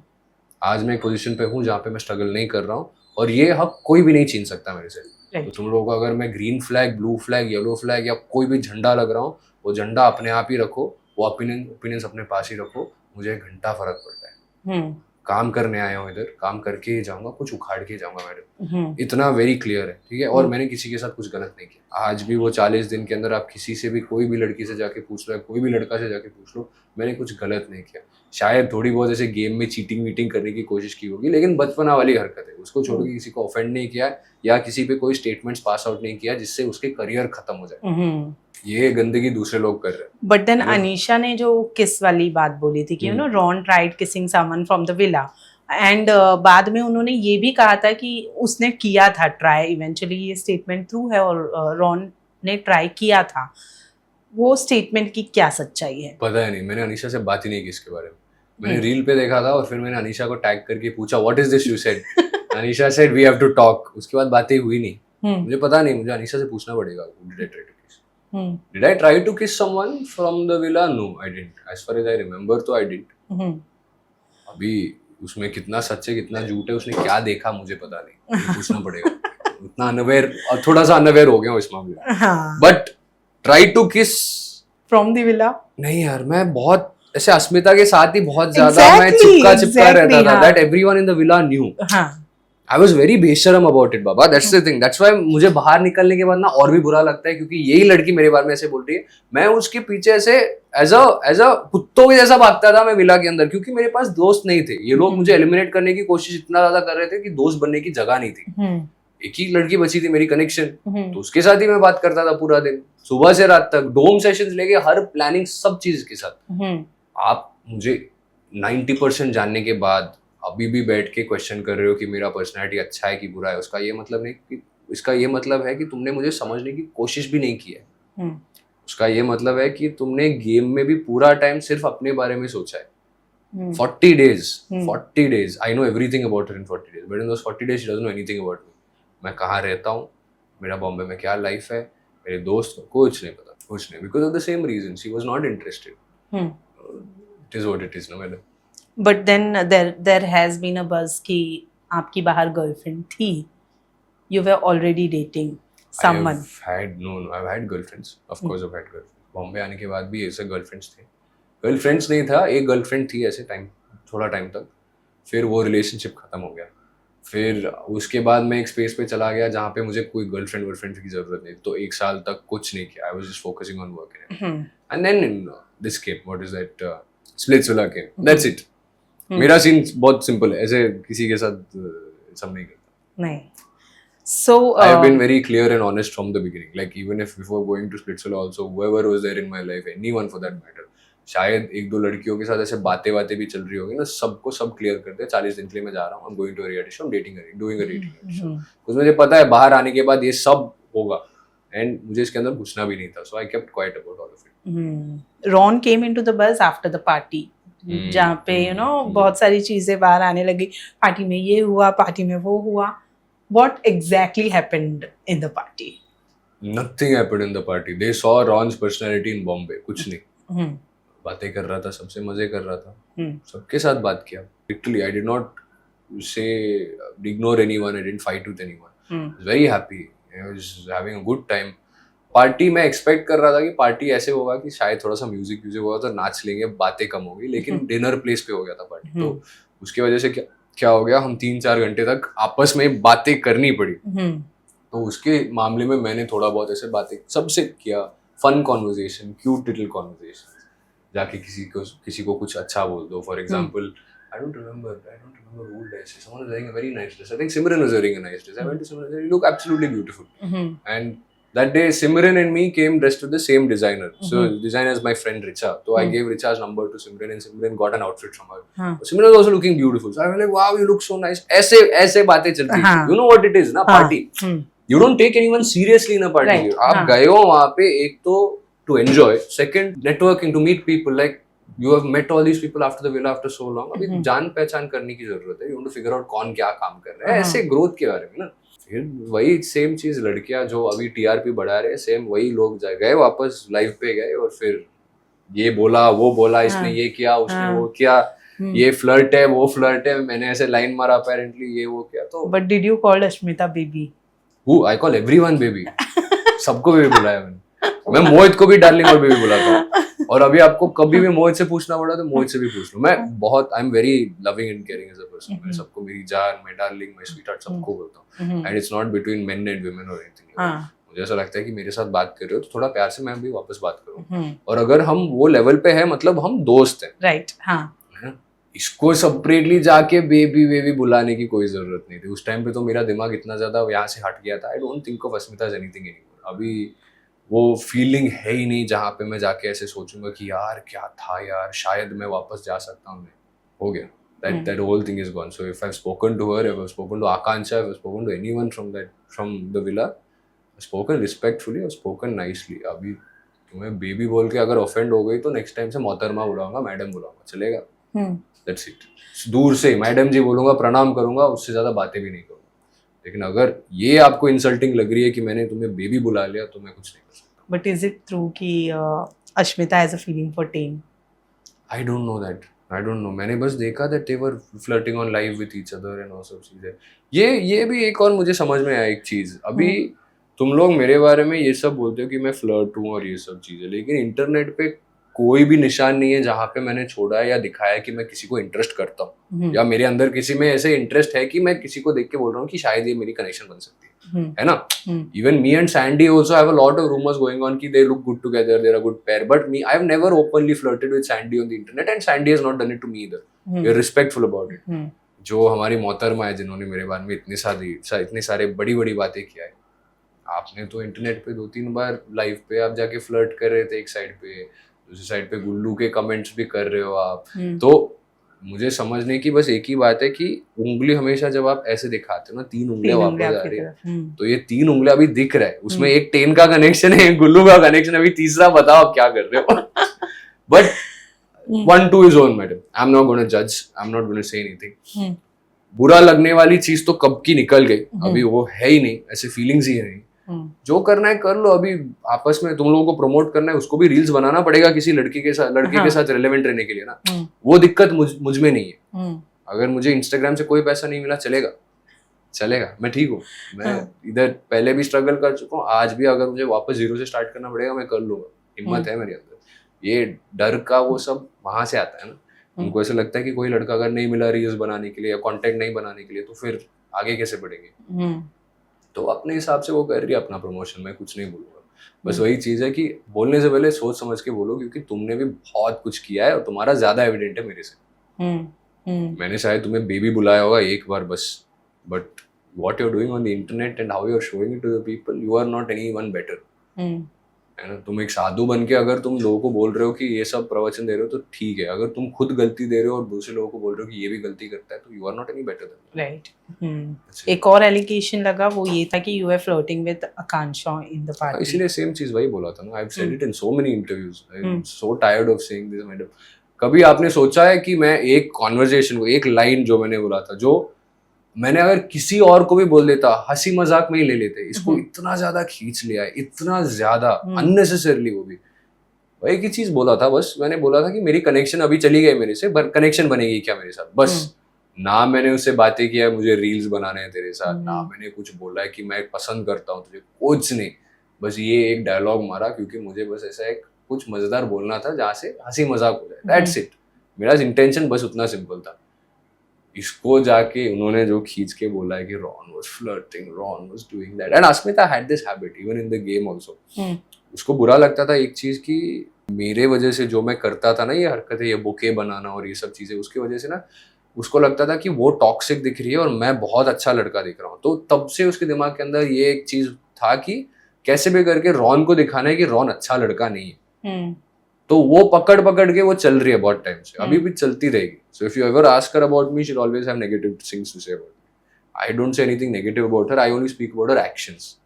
आज मैं एक पोजीशन पे हूँ जहाँ पे मैं स्ट्रगल नहीं कर रहा हूँ, और ये हक कोई भी नहीं छीन सकता मेरे से। तो तुम लोगों को अगर मैं green flag, blue flag, yellow flag या कोई भी झंडा लग रहा हूँ, वो झंडा अपने आप ही रखो, वो ओपिनियंस अपने पास ही रखो। मुझे 1 घंटा फर्क पड़ता है। काम करने आया हूँ इधर, काम करके ही जाऊंगा, कुछ उखाड़ के जाऊंगा मैडम, इतना वेरी क्लियर है, ठीक है। और मैंने किसी के साथ कुछ गलत नहीं किया। आज भी वो 40 दिन के अंदर आप किसी से भी, कोई भी लड़की से जाके पूछ लो, कोई भी लड़का से जाके पूछ लो, मैंने कुछ गलत नहीं किया। शायद थोड़ी बहुत ऐसे गेम में चीटिंग वीटिंग करने की कोशिश की होगी, लेकिन बचपना वाली हरकत है, उसको छोड़ के किसी को ऑफेंड नहीं किया या किसी पे कोई स्टेटमेंट्स पास आउट नहीं किया जिससे उसके करियर खत्म हो जाए। ये गंदगी दूसरे लोग कर रहे हैं। बट देन अनीशा ने जो किस वाली बात बोली थी कि Ron tried kissing someone from the villa, and बाद में उन्होंने ये भी कहा था कि उसने किया था ट्राई, इवेंचुअली ये स्टेटमेंट थ्रू है और रॉन ने ट्राई किया था। वो स्टेटमेंट की क्या सच्चाई है? पता है नहीं, मैंने अनीशा से बात ही नहीं की इसके बारे में। मैंने रील पे देखा था और फिर मैंने अनीशा को टैग करके पूछा what is this you said. Anisha said we have to talk. उसके बाद बातें हुई नहीं। मुझे पता नहीं, मुझे अनीशा से पूछना पड़ेगा did I try to kiss someone from the villa? No I didn't, as far as I remember तो आई डिडंट। अभी उसमें कितना सच है कितना झूठ है, उसने क्या देखा मुझे पता नहीं, पूछना पड़ेगा। उतना अनअवेयर और थोड़ा सा अनअवेयर हो गया हूं इस मामले में। बट ट्राई टू किस फ्रॉम द विला नहीं यार, मैं बहुत ऐसे अस्मिता के साथ ही बहुत ज्यादा मैं चिपका रहता था, that everyone in the villa new. I was very बेशरम अबाउट इट बाबा, that's the thing. That's why मुझे बाहर निकलने के बाद ना और भी बुरा लगता है, क्योंकि यही लड़की मेरे बारे में ऐसे बोल रही है। मैं उसके पीछे ऐसे एज अ कुत्तों के जैसा भागता था मैं विला के अंदर, क्योंकि मेरे पास दोस्त नहीं थे। ये लोग मुझे एलिमिनेट करने की कोशिश इतना ज्यादा कर रहे थे कि दोस्त बनने की जगह नहीं थी। एक ही लड़की बची थी मेरी कनेक्शन, तो उसके साथ ही मैं बात करता था पूरा दिन, सुबह से रात तक, डोम सेशंस लेके हर प्लानिंग सब चीज के साथ। आप मुझे 90% जानने के बाद अभी भी बैठ के क्वेश्चन कर रहे हो कि मेरा पर्सनैलिटी अच्छा है कि बुरा है, उसका ये मतलब नहीं कि, इसका ये मतलब है कि तुमने मुझे समझने की कोशिश भी नहीं की है। उसका ये मतलब है कि तुमने गेम में भी पूरा टाइम सिर्फ अपने बारे में सोचा है। 40 days I know everything about her in 40 days, but in those 40 days she doesn't know anything about me. मैं कहाँ रहता हूँ, मेरा बॉम्बे में क्या लाइफ है, मेरे दोस्त कुछ नहीं पता, कुछ नहीं, because of the same reason she was not interested. It is what it is, no matter. But then there has been a buzz कि आपकी बाहर गर्लफ्रेंड थी, you were already dating someone. I've had girlfriends, of course I've had girlfriends. Bombay आने के बाद भी ऐसे girlfriends थे, गर्लफ्रेंड्स नहीं था, एक गर्लफ्रेंड थी ऐसे थोड़ा टाइम तक, फिर वो रिलेशनशिप खत्म हो गया। फिर उसके बाद मैं एक स्पेस पे चला गया जहाँ पे मुझे कोई गर्लफ्रेंड की जरूरत नहीं, तो 1 साल तक कुछ नहीं किया। I was just focusing on work and then this came, what is that, Splitsvilla came, that's it. मेरा सीन बहुत सिंपल है, ऐसे किसी के साथ सब नहीं करता। नहीं। So I have been very clear and honest from the beginning. Like even if before going to Splitsvilla also, whoever was there in my life, anyone for that matter, शायद 1-2 लड़कियों के साथ ऐसे बातें भी चल रही होगी ना, सबको सब क्लियर करते हैं। 40 दिन के लिए मैं जा रहा हूँ, I'm going to a reality show, I'm doing a reality show. कुछ मुझे पता है बाहर आने के बाद ये सब होगा, and मुझे इसके अंदर घुसना भी नहीं था, so I kept quiet about all of it. Ron came into the buzz after the party. जहाँ पे बहुत सारी चीजें बाहर आने लगी, पार्टी में ये हुआ, पार्टी में वो हुआ। What exactly happened in the party? Nothing happened in the party. They saw Ron's personality in Bombay. कुछ नहीं। बातें कर रहा था, सबसे मजे कर रहा था, सबके साथ बात किया। Literally, I did not say ignore anyone. I didn't fight with anyone. I was very happy. I was having a good time. Party मैं एक्सपेक्ट कर रहा था कि पार्टी ऐसे होगा कि शायद थोड़ा सा म्यूजिक होगा तो नाच लेंगे, बातें कम होगी, लेकिन डिनर प्लेस पे हो गया था पार्टी। तो उसकी वजह से क्या हो गया, हम 3-4 घंटे तक आपस में बातें करनी पड़ी। तो उसके मामले में मैंने थोड़ा बहुत ऐसे बातें सबसे किया, fun conversation, cute little conversation, जाके किसी को कुछ अच्छा बोल दो। For example, I don't remember who dressed. Someone was wearing a very nice dress. I think Simran was wearing a nice dress. I went to Simran. You look absolutely beautiful. And that day, Simran and me came dressed with the same designer. So designer is my friend Richa. So I gave Richa's number to Simran, and Simran got an outfit from her. Simran was also looking beautiful. So I was like, wow, you look so nice. ऐसे बातें चलती हैं. You know what it is, ना party. You don't take anyone seriously in a party. आप गए हो वहाँ पे, एक तो to enjoy, second networking, to meet people. Like you have met all these people after the villa after so long. अभी जान पहचान करने की जरूरत है. You want to figure out कौन क्या काम कर रहा है. ऐसे ग्रोथ के बारे में ना. फिर वही सेम चीज लड़कियां जो अभी टीआरपी बढ़ा रहे हैं, सेम वही लोग गए वापस लाइव पे गए और फिर ये बोला वो बोला, इसने ये किया उसने वो किया, ये फ्लर्ट है वो फ्लर्ट है, मैंने ऐसे लाइन मारा अपेरेंटली, ये वो किया। तो but did you call Ashmita baby? Who I call everyone baby. सबको बेबी बुलाया मैंने। मैं मोहित को भी डार्लिंग और बेबी बुलाता हूँ। और अभी आपको कभी भी मोहित से पूछना पड़ा तो मोहित से भी पूछ लो। मैं बहुत I am very loving and caring as a person. मैं सबको मेरी जान, मैं डार्लिंग, मैं स्वीटहार्ट सबको बोलता हूँ। And it's not between main and women और एनीथिंग। मुझे ऐसा लगता है कि मेरे साथ बात कर रहे हो तो थोड़ा प्यार से मैं भी वापस बात करूँ, और अगर हम वो लेवल पे है मतलब हम दोस्त हैं, राइट? हाँ, इसको सेपरेटली जाके बेबी बुलाने की कोई जरूरत नहीं थी। उस टाइम पे तो मेरा दिमाग इतना ज्यादा यहाँ से हट गया था। I don't think of Asmita as anything anymore. अभी वो फीलिंग है ही नहीं जहाँ पे मैं जाके ऐसे सोचूंगा कि यार क्या था यार, शायद मैं वापस जा सकता हूँ। हो गया, that whole thing is gone. So if I've spoken to her, if I've spoken to Akansha, if I've spoken to anyone from the villa, I've spoken respectfully, I've spoken nicely. अभी तुम्हें बेबी बोल के अगर offend हो गई तो next time से मोहतरमा बुलाऊंगा, मैडम बुलाऊंगा, चलेगा? That's it. दूर से मैडम जी बोलूंगा, प्रणाम करूंगा, उससे ज्यादा बातें भी नहीं करूंगा। लेकिन अगर ये आपको इंसल्टिंग लग रही है कि मैंने तुम्हें बेबी बुला लिया तो मैं कुछ नहीं कर सकता। बट इज इट ट्रू कि Ashmita has a feeling for time? I don't know that, I don't no. मैंने बस देखा that they were flirting on live with each other and all सब चीजें। ये भी एक और मुझे समझ में आया एक चीज। अभी तुम लोग मेरे बारे में ये सब बोलते हो कि मैं फ्लर्ट हूँ और ये सब चीजें, लेकिन इंटरनेट पे कोई भी निशान नहीं है जहाँ पे मैंने छोड़ा है या दिखाया है कि मैं किसी को इंटरेस्ट करता हूँ, या मेरे अंदर किसी में ऐसे इंटरेस्ट है कि मैं किसी को देख के बोल रहा हूँ कि शायद ये मेरी कनेक्शन बन सकती है ना? Even me and Sandy also have a lot of rumours going on कि they look good together, they are a good pair, but me I have never openly flirted with Sandy on the internet and Sandy has not done it to me either. We are respectful about it. जो हमारी मोहतरमा है जिन्होंने मेरे बारे में इतनी सारे बड़ी बड़ी बातें किया है, आपने तो इंटरनेट पे 2-3 बार लाइव पे आप जाके फ्लर्ट कर रहे थे एक साइड पे, दूसरी साइड पे गुल्लू के कमेंट्स भी कर रहे हो आप। तो मुझे समझने की बस एक ही बात है कि उंगली हमेशा जब आप ऐसे दिखाते हो ना, 3 उंगलियां वापस आ रही है, तो ये 3 उंगलियां अभी दिख रहा है, उसमें एक टेन का कनेक्शन है, एक गुल्लू का कनेक्शन, अभी तीसरा बताओ आप क्या कर रहे हो? But 1-2 is on, madam. I'm not going to judge. I'm not going to say anything. बुरा लगने वाली चीज तो कब की निकल गई, अभी वो है ही नहीं, ऐसे फीलिंग्स ही है नहीं। जो करना है कर लो। अभी आपस में तुम लोगों को प्रमोट करना है, उसको भी रील्स बनाना पड़ेगा किसी लड़के के साथ रिलेवेंट रहने के लिए ना। वो दिक्कत मुझ में नहीं है। अगर मुझे इंस्टाग्राम से कोई पैसा नहीं मिला चलेगा, मैं ठीक हूँ। मैं इधर पहले भी स्ट्रगल कर चुका हूँ, आज भी अगर मुझे वापस 0 से स्टार्ट करना पड़ेगा मैं कर लूंगा। हिम्मत है मेरे अंदर। ये डर का वो सब वहां से आता है ना। उनको ऐसा लगता है कि कोई लड़का अगर नहीं मिला रील्स बनाने के लिए या कंटेंट नहीं बनाने के लिए तो फिर आगे कैसे बढ़ेंगे। तो अपने हिसाब से वो कर रही है अपना प्रमोशन, मैं कुछ नहीं बोलूंगा। बस वही चीज है कि बोलने से पहले सोच समझ के बोलो, क्योंकि तुमने भी बहुत कुछ किया है और तुम्हारा ज्यादा एविडेंट है मेरे से। मैंने शायद तुम्हें बेबी बुलाया होगा एक बार बस, but what you are doing on the internet and how you are showing it to the people, you are not anyone better, है ना। तुम एक साधु बन के अगर तुम लोगों को बोल रहे हो कि ये सब प्रवचन दे रहे हो तो ठीक है। अगर तुम खुद गलती दे रहे हो और दूसरे लोगों को बोल रहे हो कि ये भी गलती करता है तो you are not any better than, right. एक और एलिगेशन लगा, वो ये था कि you are flirting with Akanksha in the party. इसलिए सेम चीज वही बोला था ना। I have said it in so many interviews, I am so tired of saying this madam. कभी आपने सोचा है कि मैं एक कॉन्वर्सेशन को, एक लाइन जो मैंने बोला था, जो मैंने अगर किसी और को भी बोल देता, हंसी मजाक में ही ले लेते, इसको इतना ज्यादा खींच लिया है, इतना ज्यादा अननेसेसरली। वो भी वही की चीज बोला था, बस मैंने बोला था कि मेरी कनेक्शन अभी चली गई मेरे से, कनेक्शन बनेगी क्या मेरे साथ, बस। ना मैंने उससे बातें किया मुझे रील्स बनाने हैं तेरे साथ, ना मैंने कुछ बोला है कि मैं पसंद करता हूँ तुझे, कुछ नहीं। बस ये एक डायलॉग मारा क्योंकि मुझे बस ऐसा एक कुछ मजेदार बोलना था जहाँ से हंसी मजाक हो जाए, दैट्स इट। मेरा इंटेंशन बस उतना सिंपल था। इसको जाके उन्होंने जो खींच के बोला है कि Ron was flirting, Ron was doing that, and Asmita had this habit even in the game also. उसको बुरा लगता था एक चीज की, मेरे वजह से जो मैं करता था ना ये हरकतें, ये बुके बनाना और ये सब चीजें, उसकी वजह से ना उसको लगता था कि वो टॉक्सिक दिख रही है और मैं बहुत अच्छा लड़का दिख रहा हूँ। तो तब से उसके दिमाग के अंदर ये एक चीज था कि कैसे भी करके रॉन को दिखाना है कि रॉन अच्छा लड़का नहीं है। तो वो पकड़ के वो चल रही है बहुत टाइम से, अभी भी चलती रहेगी। So if you ever ask her about me, she will always have negative things to say about me. I don't say anything negative about her, I only speak about her actions.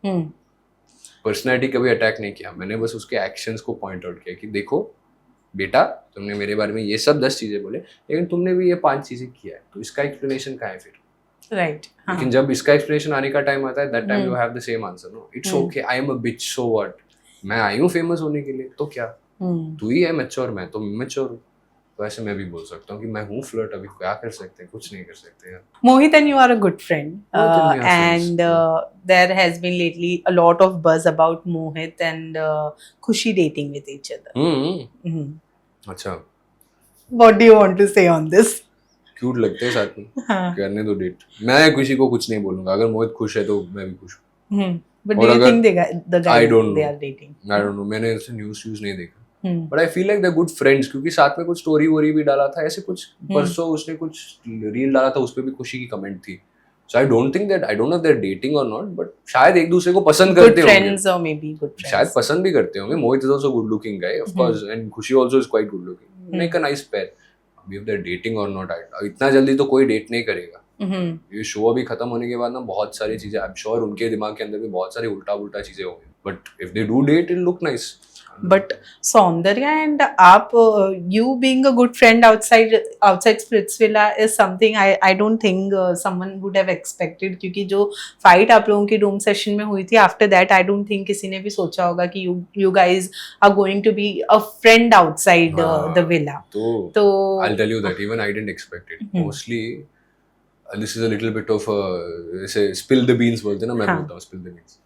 Personality कभी attack नहीं किया मैंने, बस उसके actions को point out किया कि देखो बेटा, तुमने मेरे बारे में ये सब 10 चीजें बोले, लेकिन तुमने भी ये 5 चीजें किया है, तो इसका एक्सप्लेनेशन क्या है फिर, राइट? लेकिन जब इसका एक्सप्लेनेशन आने का टाइम आता है, that time you have the same answer. No, it's okay, I am a bitch, so what, मैं आई हूँ फेमस होने के लिए, तो क्या, तू ही है मैच्योर, मैं तो मैच्योर हूँ, तो ऐसे मैं भी बोल सकता हूँ कि मैं हूँ फ्लर्ट, अभी क्या कर सकते हैं, कुछ नहीं कर सकते यार. Mohit and you are a good friend, Mohit and we are and friends. there has been lately a lot of buzz about Mohit and Khushi dating with each other. Hmm. Mhm. अच्छा, What do you want to say on this? Cute लगते हैं साथ में, हाँ. करने दो date. मैं किसी को कुछ नहीं बोलूंगा, अगर मोहित खुश है तो मैं भी खुश हूँ. But और do you अगर- think the guy I don't they know. are dating? I don't know, मैंने ऐसे न्यूज़ नहीं देखा. But I feel like the good friends, क्योंकि साथ में कुछ स्टोरी वोरी भी डाला था ऐसे कुछ. परसों उसने कुछ रील डाला था, उस पे भी खुशी की कमेंट थी. So I don't think that, I don't know they are dating और नॉट, बट शायद एक दूसरे को पसंद Good करते होंगे. friends or maybe good friends. शायद पसंद भी करते होंगे. Mohit is also good looking guy of course, and Khushi also is quite good looking. Make a nice pair. अभी इफ दे आर डेटिंग और नॉट, इतना जल्दी तो कोई डेट नहीं करेगा. ये शो अभी खत्म होने के बाद ना बहुत सारी चीजें, आई एम श्योर उनके दिमाग के अंदर भी बहुत सारी उल्टा चीजें होंगी. But if they do that, it look nice. But Saundarya and you being a good friend outside Splitsvilla is something I don't think someone would have expected, क्योंकि जो fight आप लोगों की रूम सेशन में हुई थी, after that I don't think किसी ने भी सोचा होगा कि you guys are going to be a friend outside the villa. तो I'll tell you that even I didn't expect it. Mostly this is a little bit of ऐसे spill the beans बोलते हैं ना, मैं बोलता हूँ spill the beans.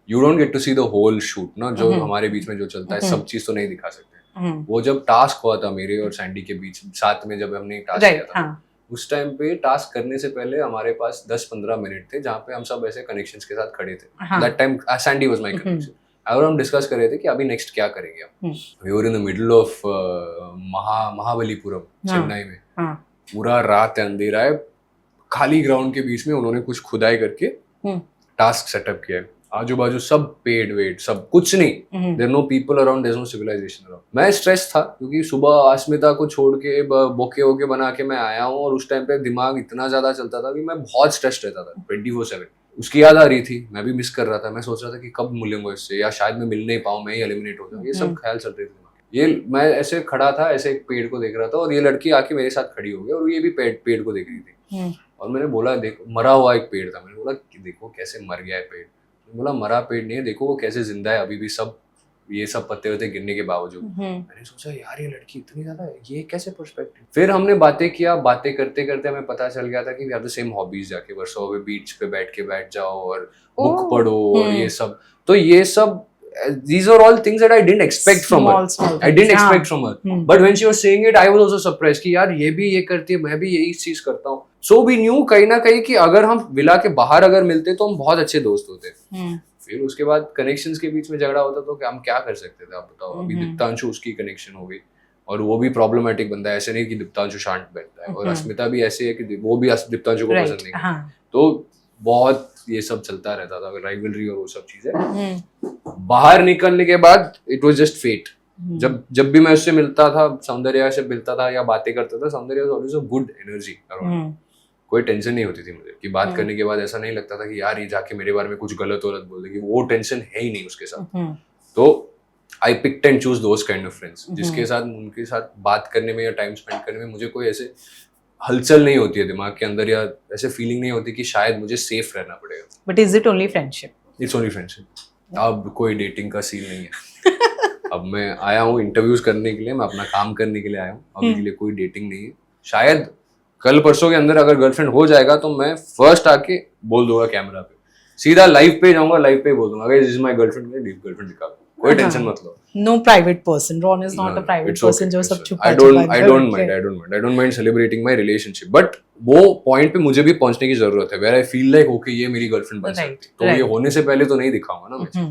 You don't get to see the whole shoot ना, जो हमारे बीच में जो चलता है, सब चीज तो नहीं दिखा सकते. वो जब टास्क हुआ था मेरे और सैंडी के बीच साथ में, जब हमने टास्क किया था, उस टाइम पे टास्क करने से पहले हमारे पास 10-15 मिनट थे जहाँ पे हम सब ऐसे कनेक्शंस के साथ खड़े थे. That time Sandy was my connection. और हम डिस्कस कर रहे थे कि अभी नेक्स्ट क्या करेंगे हम. We were in the middle of Mahabalipuram, Chennai में. पूरा रात अंधेरा है, खाली ग्राउंड के बीच में उन्होंने कुछ खुदाई करके टास्क सेटअप किया है. आजू बाजू सब पेड़ वेड, सब कुछ नहीं. There no people around, there no civilization around. मैं स्ट्रेस था क्योंकि सुबह अस्मिता को छोड़ के बोके वोके बना के मैं आया हूँ, और उस टाइम पे दिमाग इतना ज्यादा चलता था कि मैं बहुत स्ट्रेस रहता था 24/7. उसकी याद आ रही थी, मैं भी मिस कर रहा था. मैं सोच रहा था कि कब मिलूंगा इससे, या शायद मैं मिल नहीं पाऊँ, मैं ही एलिमिनेट हो जाऊँ. ये सब ख्याल चल रहे थे. ये मैं ऐसे खड़ा था, ऐसे एक पेड़ को देख रहा था, और ये लड़की आके मेरे साथ खड़ी हो गई, और ये भी पेड़ को देख रही थी. और मैंने बोला, देखो मरा हुआ एक पेड़ था. मैंने बोला देखो कैसे मर गया है पेड़. बोला मरा पेड़ नहीं है, देखो वो कैसे जिंदा है अभी भी, सब ये सब पत्ते वत्ते गिरने के बावजूद. मैंने सोचा यार ये लड़की इतनी ज्यादा है, ये कैसे पर्सपेक्टिव. फिर हमने बातें किया, बातें करते करते हमें पता चल गया था कि we have the same hobbies. जाके वर्सोवा पे बीच पे बैठ जाओ और बुक पढ़ो और ये सब. तो ये सब these are all things that I didn't expect from her. I didn't expect from her. But when she was saying it, I was also surprised कि यार ये भी ये करती है, मैं भी यही चीज करता हूँ. So we knew कहीं ना कहीं कि अगर हम विला के बाहर अगर मिलते तो हम बहुत अच्छे दोस्त होते. फिर उसके बाद कनेक्शंस के बीच में झगड़ा होता तो हम क्या कर सकते थे, आप बताओ. अभी दीप्तांशु, उसकी कनेक्शन हो गई, और वो भी प्रॉब्लमैटिक बंदा है. ऐसे नहीं कि दीप्तांशु शांत बैठता है, और अस्मिता भी ऐसे है कि वो भी दीप्तांशु को पसंद नहीं करती. तो बहुत ये सब चलता रहता था, राइवलरी और वो सब चीजें. बाहर निकलने के बाद इट वाज जस्ट फेट. जब भी मैं उससे मिलता था, सौंदर्या से मिलता था या बातें करता था, Soundarya was always a good energy around. कोई टेंशन नहीं होती थी मुझे कि बात करने के बाद ऐसा नहीं लगता था कि यार ये जाके मेरे बारे में कुछ गलत बोल देगी. वो टेंशन है ही नहीं उसके साथ. तो I picked and choose those kind of friends जिसके साथ, उनके साथ बात करने में या टाइम स्पेंड करने में मुझे कोई ऐसे हलचल नहीं होती है दिमाग के अंदर, या ऐसे फीलिंग नहीं होती कि शायद मुझे सेफ रहना पड़ेगा. But is it only friendship? It's only friendship. अब कोई डेटिंग का सीन नहीं है. अब मैं आया हूँ इंटरव्यूज करने के लिए, मैं अपना काम करने के लिए आया हूँ. अभी के लिए कोई डेटिंग नहीं है. शायद कल परसों के अंदर अगर गर्लफ्रेंड हो जाएगा तो मैं फर्स्ट आके बोल दूंगा कैमरा पे, सीधा लाइव पे जाऊंगा, लाइव पे बोल दूंगा दिस इज माय गर्लफ्रेंड, मेरी गर्लफ्रेंड दिखा. कोई टेंशन मत लो. No private person. Ron is not a private person जो सब छुपा. I don't mind celebrating my relationship, but वो पॉइंट पे मुझे भी पहुंचने की जरूरत है, where I feel like okay ये मेरी गर्लफ्रेंड बन सकती है. तो ये होने से पहले तो नहीं दिखाऊंगा ना मैं.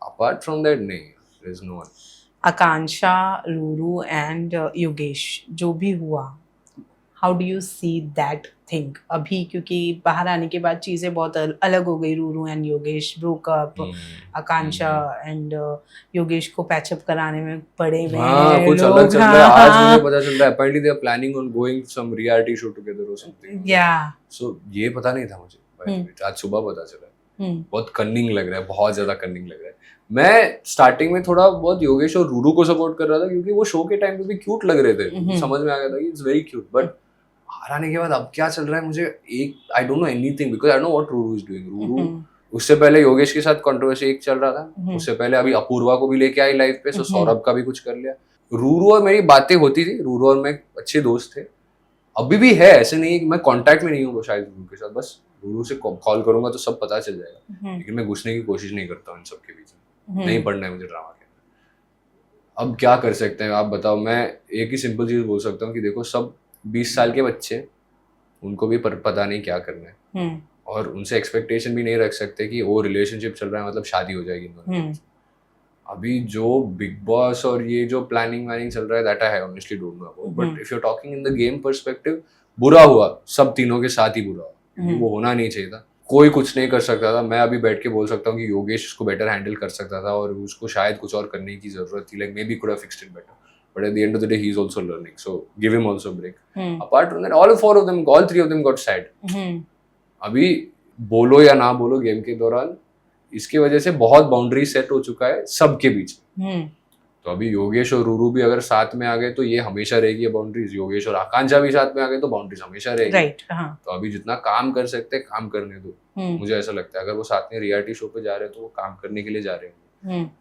Apart from that नहीं, there is no one. Akanksha, Ruru and Yogesh, जो भी हुआ, how do you see that thing अभी? क्योंकि बाहर आने के बाद चीजें बहुत अलग हो गई. Ruru and Yogesh broke up, Akanksha and Yogesh को पैचअप कराने में पड़े हुए हैं. कुछ अलग चल रहा है. आज मुझे पता चल रहा है apparently they are planning on going some reality show together or something. So ये पता नहीं था मुझे, आज सुबह पता चला. बहुत कन्निंग लग रहा है, बहुत ज्यादा कन्निंग लग रहा है. मैं स्टार्टिंग में थोड़ा बहुत योगेश और रूरू को सपोर्ट कर रहा था क्योंकि वो शो के टाइम पे भी क्यूट लग रहे थे. समझ में आ गया था कि इट्स वेरी क्यूट. बट बाहर आने के बाद अब क्या चल रहा है मुझे आई don't know anything, because I know what Ruru is doing. Ruru उससे पहले योगेश के साथ कंट्रोवर्सी एक चल रहा था. उससे पहले अभी अपूर्वा को भी लेके आई लाइफ पे, सो सौरभ का भी कुछ कर लिया. रूरू और मेरी बातें होती थी, रूरू और मैं अच्छे दोस्त थे, अभी भी है, ऐसे नहीं है कि मैं कांटेक्ट में नहीं हूँ शायद रूरू के साथ, बस रूरू से कॉल करूंगा तो सब पता चल जाएगा, लेकिन मैं घुसने की कोशिश नहीं करता हूँ इन सब के बीच में, नहीं पढ़ना है मुझे ड्रामा के अंदर। अब क्या कर सकते हैं आप बताओ, मैं एक ही सिंपल चीज बोल सकता हूँ कि देखो सब 20 साल के बच्चे, उनको भी पता नहीं क्या करना है, और उनसे एक्सपेक्टेशन भी नहीं रख सकते कि वो रिलेशनशिप चल रहा है मतलब शादी हो जाएगी इन दोनों की। अभी जो बिग बॉस और ये जो प्लानिंग वैनिंग चल रहा है, that I honestly don't know about, but if you are talking in the game perspective, बुरा हुआ, सब तीनों के साथ ही बुरा हुआ, वो होना नहीं चाहिए था, कोई कुछ नहीं कर सकता था। मैं अभी बैठ के बोल सकता हूँ कि योगेश उसको बेटर हैंडल कर सकता था और उसको शायद कुछ और करने की जरूरत थी, like may be could have fixed it better, but at the end of the day he is also learning, so give him also a break. Apart from that, all three of them got sad. अभी बोलो या ना बोलो game के दौरान, इसकी वजह से बहुत बाउंड्री सेट हो चुका है सबके बीच में। तो अभी योगेश और रूरू भी अगर साथ में आ गए तो ये हमेशा रहेगी बाउंड्रीज, योगेश और आकांक्षा भी साथ में आ गए तो बाउंड्रीज हमेशा रहेगी, right, तो अभी जितना काम कर सकते हैं काम करने दो, मुझे ऐसा लगता है अगर वो साथ में रियलिटी शो पे जा रहे हैं तो वो काम करने के लिए जा रहे हैं,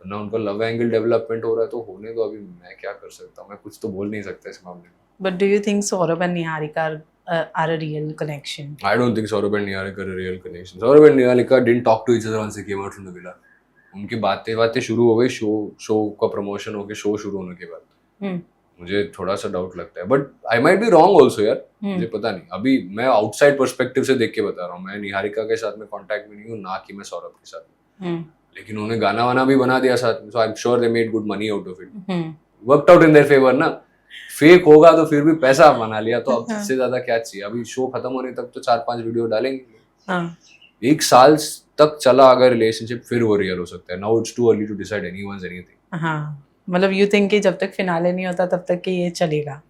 ना उनका लव एंगल डेवलपमेंट हो रहा है तो होने दो, अभी मैं क्या कर सकता हूँ, मैं कुछ तो बोल नहीं सकता इस मामले में। But do you think Saurabh and Niharika are a real connection? I don't think Saurabh and Niharika are a real connection. Saurabh and Niharika didn't talk to each other once they came out from the villa. उनकी बातें शुरू हो गई show का promotion होके show शुरू होने के बाद, मुझे थोड़ा सा डाउट लगता है, but I might be wrong also यार, मुझे पता नहीं, अभी मैं आउटसाइड पर्सपेक्टिव से देख के बता रहा हूँ, मैं निहारिका के साथ में कांटेक्ट में नहीं हूँ, ना कि मैं सौरभ के साथ में, लेकिन उन्होंने गाना वाना भी बना दिया साथ में, so I am sure they made good money out of it, worked out in their favour ना, फेक होगा तो फिर भी पैसा बना लिया, तो अब इससे ज्यादा क्या चाहिए, अभी शो खत्म होने तक तो 4-5 वीडियो डालेंगे, 1 साल तक चला अगर रिलेशनशिप फिर वो रियल हो सकता है, now it's too early to decide anyone's anything. हाँ, मतलब यू थिंक कि जब तक फिनाले नहीं होता तब तक कि ये चलेगा,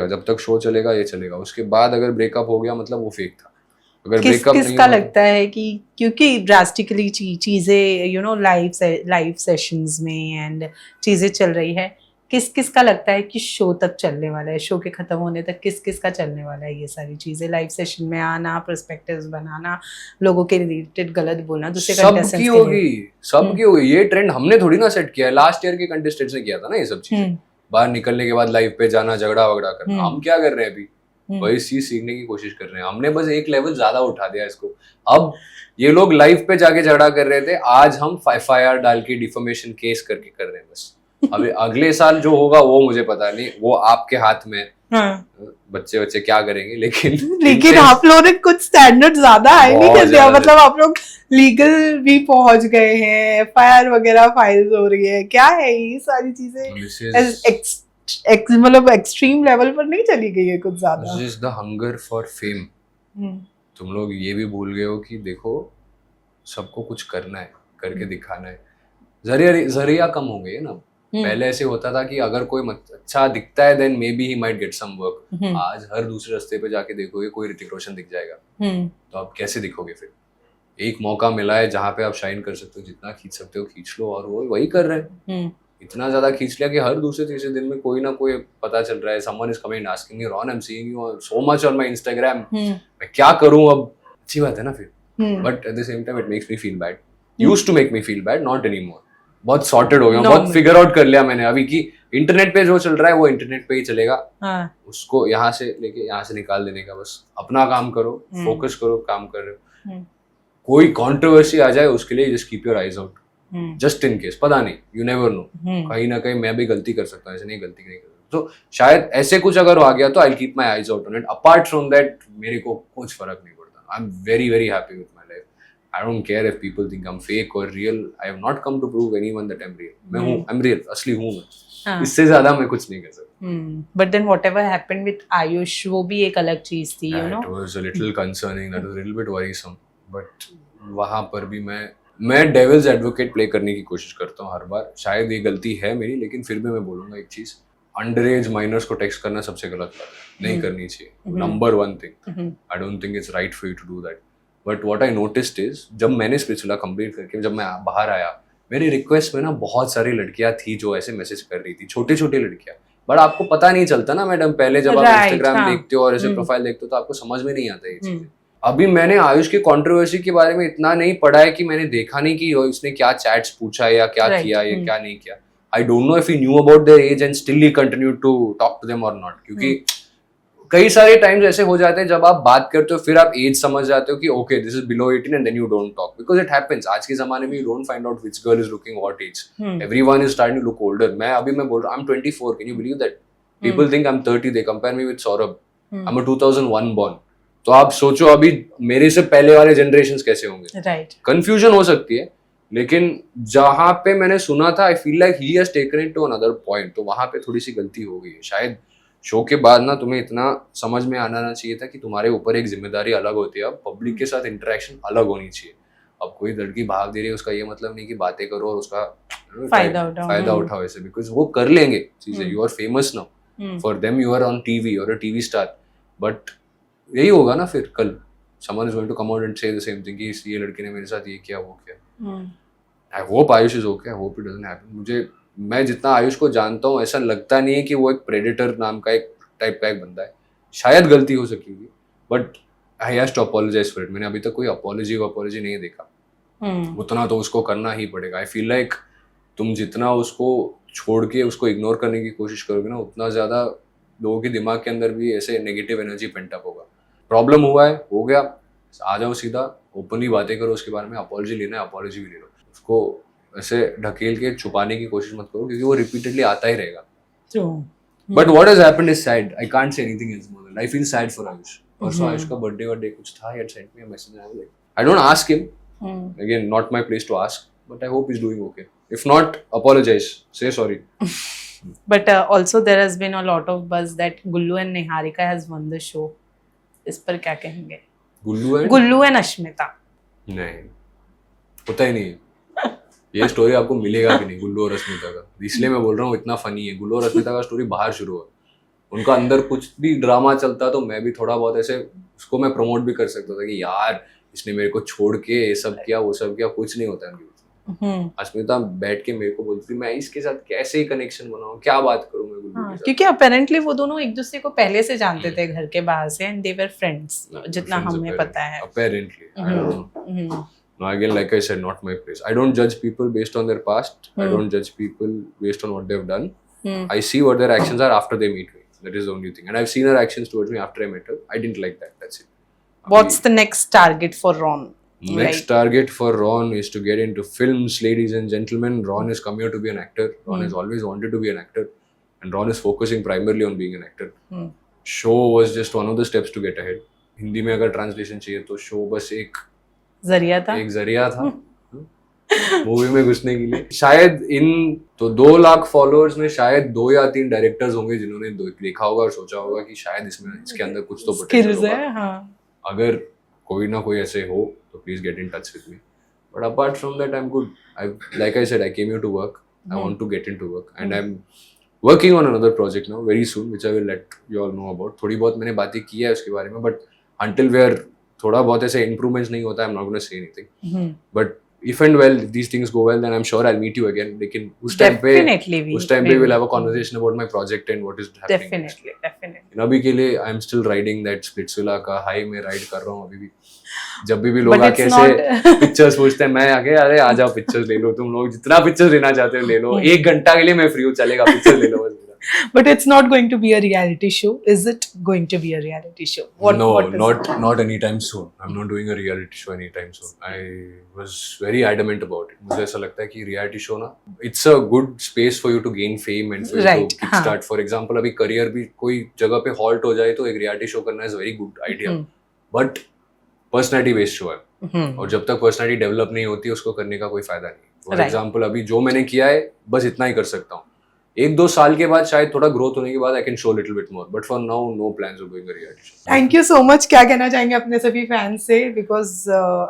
जब तक शो चलेगा ये चलेगा, उसके बाद अगर ब्रेकअप हो गया मतलब वो फेक था। अगर ब्रेकअप किसका लगता है कि क्योंकि ड्रास्टिकली चीजें यू नो लाइव सेशंस में एंड चीजें चल रही है, किसका लगता है कि शो तक चलने वाला है, शो के खत्म होने तक किसका चलने वाला है, ये सारी चीजें लाइव सेशन में आना, पर्सपेक्टिव्स बनाना, लोगों के रिलेटेड गलत बोलना, दूसरे कंटेस्टेंट्स सबकी होगी, ये ट्रेंड हमने थोड़ी ना सेट किया है, लास्ट ईयर के कंटेस्टेंट्स ने किया था ना ये सब चीज, बाहर निकलने के बाद लाइव पे जाना, झगड़ा वगड़ा करना, हम क्या कर रहे हैं अभी, वही चीज सीखने की कोशिश कर रहे हैं, हमने बस एक लेवल ज्यादा उठा दिया इसको। अब ये लोग लाइव पे जाके झगड़ा कर रहे थे, आज हम FIR डाल के डिफेमेशन केस करके कर रहे हैं बस। अभी अगले साल जो होगा वो मुझे पता नहीं, वो आपके हाथ में, बच्चे क्या करेंगे, लेकिन आप लोगों ने कुछ स्टैंडर्ड ज्यादा हाई नहीं कर दिया, मतलब आप लोग लीगल भी पहुंच गए हैं, FIR वगैरह फाइल्स हो रही है, क्या है ये सारी चीजें, मतलब एक्सट्रीम लेवल पर नहीं चली गई है कुछ ज्यादा। This is the hunger for fame. तुम लोग ये भी भूल गए हो कि देखो सबको कुछ करना है, करके दिखाना है, जरिया कम हो गई है ना। पहले ऐसे होता था कि अगर कोई अच्छा दिखता है then maybe he might get some work, आज हर दूसरे रास्ते पे जाके देखोगे कोई ऋतिक रोशन दिख जाएगा, तो आप कैसे दिखोगे फिर? एक मौका मिला है जहाँ पे आप शाइन कर सकते हो, जितना खींच सकते हो खींच लो, और वो वही कर रहे हैं, इतना ज्यादा खींच लिया कि हर दूसरे तीसरे दिन में कोई ना कोई पता चल रहा है, someone is coming asking me, Ron I am seeing you so much on my Instagram, मैं क्या करूं अब? अच्छी बात है ना फिर, but at the same time it makes me feel bad, used to make me feel bad, not anymore. बहुत सॉर्टेड हो गया, बहुत फिगर आउट कर लिया मैंने अभी कि इंटरनेट पे जो चल रहा है वो इंटरनेट पे ही चलेगा, उसको यहाँ से लेके यहाँ से निकाल देने का, बस अपना काम करो, फोकस करो, काम कर रहे हो, कोई कंट्रोवर्सी आ जाए उसके लिए just keep your eyes out, just in case, पता नहीं, यू नेवर नो, कहीं ना कहीं मैं भी गलती कर सकता हूँ, ऐसे नहीं गलती नहीं कर सकता, तो शायद ऐसे कुछ अगर आ गया तो I keep my eyes out on it. Apart from that मेरे को कुछ फर्क नहीं पड़ता, आई am very very happy with my life, I don't care if people think I'm fake or real. I have not come to prove anyone that I'm real. मैं हूँ, I'm real, असली हूँ मैं, इससे ज्यादा मैं कुछ नहीं कर सकता। But then whatever happened with Ayush, वो भी एक अलग चीज थी, you know. It was a little concerning, that was a little bit worrisome. But वहाँ पर भी मैं devil's advocate play करने की कोशिश करता हूँ हर बार, शायद ये गलती है मेरी, लेकिन फिर भी मैं बोलूँगा एक चीज, अंडर एज माइनर्स को टेक्स्ट करना सबसे गलत बात है, नहीं करनी चाहिए, number 1 thing, I don't think it's right for you to do that. But what I noticed is, जब मैंने स्पिरिचुअला कंप्लीट करके जब मैं बाहर आया, मेरी रिक्वेस्ट में ना बहुत सारी लड़कियां थी जो ऐसे मैसेज कर रही थी, छोटी छोटी लड़कियां, बट आपको पता नहीं चलता ना मैडम, पहले जब आप इंस्टाग्राम देखते हो और ऐसे प्रोफाइल देखते हो तो आपको समझ में नहीं आता ये चीजें। अभी मैंने आयुष की कंट्रोवर्सी के बारे में इतना नहीं पढ़ा है कि मैंने देखा नहीं कि उसने क्या चैट्स पूछा या क्या किया या क्या नहीं किया, I don't know if he knew about their age and still he continued to talk to them or not. क्योंकि कई सारे टाइम्स ऐसे हो जाते हैं जब आप बात करते हो फिर आप एज समझ जाते हो कि okay this is below 18 and then you don't talk because it happens. आज के जमाने में you don't find out which girl is looking what age. Everyone is starting to look older. मैं बोल रहा हूं I am 24. Can you believe that? People think I am 30. They compare me with Saurabh. I am 2001 born. तो आप सोचो अभी मेरे से पहले वाले जनरेशंस कैसे होंगे. राइट. कंफ्यूजन हो सकती है लेकिन जहां पे मैंने सुना था I feel like he has taken it to another point. तो वहां पे थोड़ी सी गलती हो गई है शायद. शो के बाद ना तुम्हें इतना समझ में आना चाहिए था कि तुम्हारे ऊपर एक जिम्मेदारी अलग होती है. अब पब्लिक के साथ इंटरेक्शन अलग होनी चाहिए. अब कोई लड़की भाग दे रही है उसका ये मतलब नहीं कि बातें करो और उसका फायदा उठाओ ऐसे. बिकॉज वो कर लेंगे चीजें. You are famous now. For them you are on TV और अ टीवी स्टार. बट यही होगा ना फिर कल someone is going to come out and say the same thing कि ये लड़की ने मेरे साथ ये किया वो किया. I hope Ayush is okay. I hope it doesn't happen. मैं जितना आयुष को जानता हूँ ऐसा लगता नहीं है कि वो एक प्रेडेटर नाम का एक टाइप का एक बंदा है. शायद गलती हो सकेगी but I have to apologise for it. मैंने अभी तक कोई अपॉलॉजी नहीं देखा. उतना तो उसको करना ही पड़ेगा. आई फील लाइक तुम जितना उसको छोड़ के उसको इग्नोर करने की कोशिश करोगे ना उतना ज़्यादा लोगों के दिमाग के अंदर भी ऐसे नेगेटिव एनर्जी पेंटअप होगा. प्रॉब्लम हुआ है हो गया. आ जाओ सीधा ओपनली बातें करो उसके बारे में. अपॉलॉजी लेना है अपॉलॉजी भी ले लो. उसको ऐसे ढकेल के छुपाने की कोशिश मत करो क्योंकि वो रिपीटेडली आता ही रहेगा. But what has happened is sad. I can't say anything else more than I feel sad for Ayush. परसों आयुष का बर्थडे कुछ था. He had sent me a message. I was like I don't ask him. Again not my place to ask but I hope he is doing okay. If not apologise say sorry. But also there has been a lot of buzz that Gullu and Niharika has won the show. इस पर क्या कहेंगे? गुल्लू and Ashmita. नहीं होता ही नहीं. ये story आपको मिलेगा भी नहीं गुल्लू और अश्मिता का. इसलिए मैं बोल रहा हूँ इतना फनी है. गुल्लू और अश्मिता का स्टोरी बाहर शुरू हुआ. उनका अंदर कुछ भी ड्रामा चलता तो मैं भी थोड़ा बहुत ऐसे उसको मैं प्रमोट भी कर सकता था कि यार इसने मेरे को छोड़ के ये सब किया वो सब किया. कुछ नहीं होता है. अश्मिता बैठ के मेरे को बोलती मैं इसके साथ कैसे कनेक्शन बनाऊं क्या बात करूं मैं गुल्लू के साथ. क्योंकि अपेरेंटली वो दोनों एक दूसरे को पहले से जानते थे घर के बाहर से एंड दे वर फ्रेंड्स जितना हमें पता है. Apparently I don't know. No, again like I said not my place. I don't judge people based on their past. I don't judge people based on what they've done. I see what their actions are after they meet me. That is the only thing. And I've seen her actions towards me after I met her. I didn't like that. That's it. What's the next target for Ron? Next target for Ron is to get into films, ladies and gentlemen. Ron has come here to be an actor. Ron has always wanted to be an actor. And Ron is focusing primarily on being an actor. Show was just one of the steps to get ahead. Hindi में अगर translation चाहिए तो show बस एक जरिया था movie में घुसने के लिए. शायद इन तो 2 लाख फॉलोअर्स में शायद 2 या 3 डायरेक्टर्स होंगे जिन्होंने देखा होगा और सोचा होगा कि शायद इसके अंदर कुछ तो पोटेंशियल होगा. अगर कोई ना कोई ऐसे हो तो please get in touch with me. But apart from that, I'm good. Like I said, I came here to work. I want to get into work. And I'm working on another project now very soon, which I will let you all know about. थोड़ी बहुत मैंने बातें की है उसके बारे में, but until where थोड़ा बहुत ऐसे improvements नहीं होता, I'm not going to say anything. But if and well these things go well, then I'm sure I'll meet you again. लेकिन उस टाइम पे we'll have a conversation about my project and what is happening. Definitely. अभी के लिए I'm still riding that Splitsvilla का high में ride कर रहा हूँ अभी भी. जब भी लोग आके ऐसे पिक्चर्स पूछते हैं मैं आके अरे आ जाओ पिक्चर्स ले लो तुम लोग जितना पिक्चर्स लेना चाहते हो ले लो. 1 घंटा के लिए मैं फ्री हूँ चलेगा पिक्चर ले लो बस. But it's not going to be a reality show. Is it going to be a reality show? Not anytime soon. I'm not doing a reality show anytime soon. I was very adamant about it. मुझे ऐसा लगता है कि reality show ना, it's a good space for you to gain fame and for you to kickstart. For example, अभी career भी कोई जगह पे halt हो जाए तो एक reality show करना is very good idea. But personality based show है और जब तक पर्सनैलिटी डेवलप नहीं होती उसको करने का कोई फायदा नहीं. फॉर एग्जाम्पल अभी जो मैंने किया है बस इतना ही कर सकता हूँ. 1-2 साल के बाद शायद थोड़ा ग्रोथ होने के बाद I can show little bit more. But for now no plans of doing a reality show. Thank you so much. क्या कहना चाहेंगे अपने सभी फैंस से बिकॉज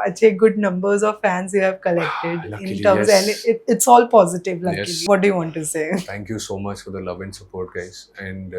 अच्छे good numbers of fans you have collected in terms and it's all positive luckily. What do you want to say? Thank you so much for the love and support guys. And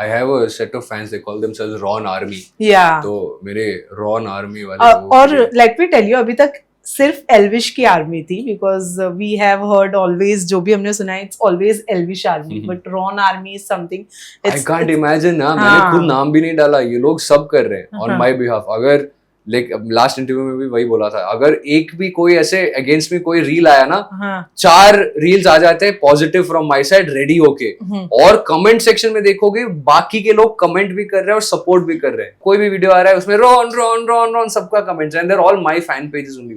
I have a set of fans they call themselves Ron army. तो मेरे Ron army वाले और let me tell you अभी तक सिर्फ एल्विश की army थी because we have heard always जो भी हमने सुना है it's always Elvish army but Ron army is something I can't imagine ना. मैंने खुद नाम भी नहीं डाला ये लोग सब कर रहे हैं ऑन माय बिहाफ. अगर लाइक लास्ट इंटरव्यू में भी वही बोला था, अगर एक भी कोई ऐसे अगेंस्ट में कोई रील आया ना, हाँ. 4 रील्स आ जाते हैं positive from my side ready होके, और कमेंट सेक्शन में देखोगे बाकी के लोग कमेंट भी कर रहे हैं और सपोर्ट भी कर रहे हैं. कोई भी वीडियो आ रहा है उसमें रोन रोन रोन रोन सबका comments and they are all my fan pages only.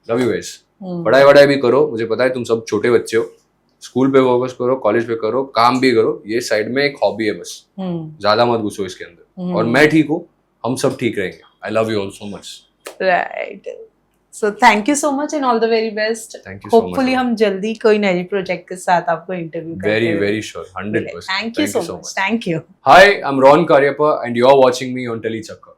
Love you guys. पढ़ाई वढ़ाई भी करो, मुझे पता है तुम सब छोटे बच्चे हो, स्कूल पे फोकस करो, कॉलेज पे करो, काम भी करो, ये साइड में एक हॉबी है बस, ज्यादा मत घुसो इसके अंदर. और मैं ठीक हूँ, हम सब ठीक रहेंगे. I love you all so much. Right. So thank you so much and all the very best. Thank you so much. Hopefully हम जल्दी कोई नए प्रोजेक्ट के साथ आपको interview Very, very sure. 100%. Thank you so much. Thank you. Hi, I'm Ron Karyappa and you're watching me on Teli Chakkar.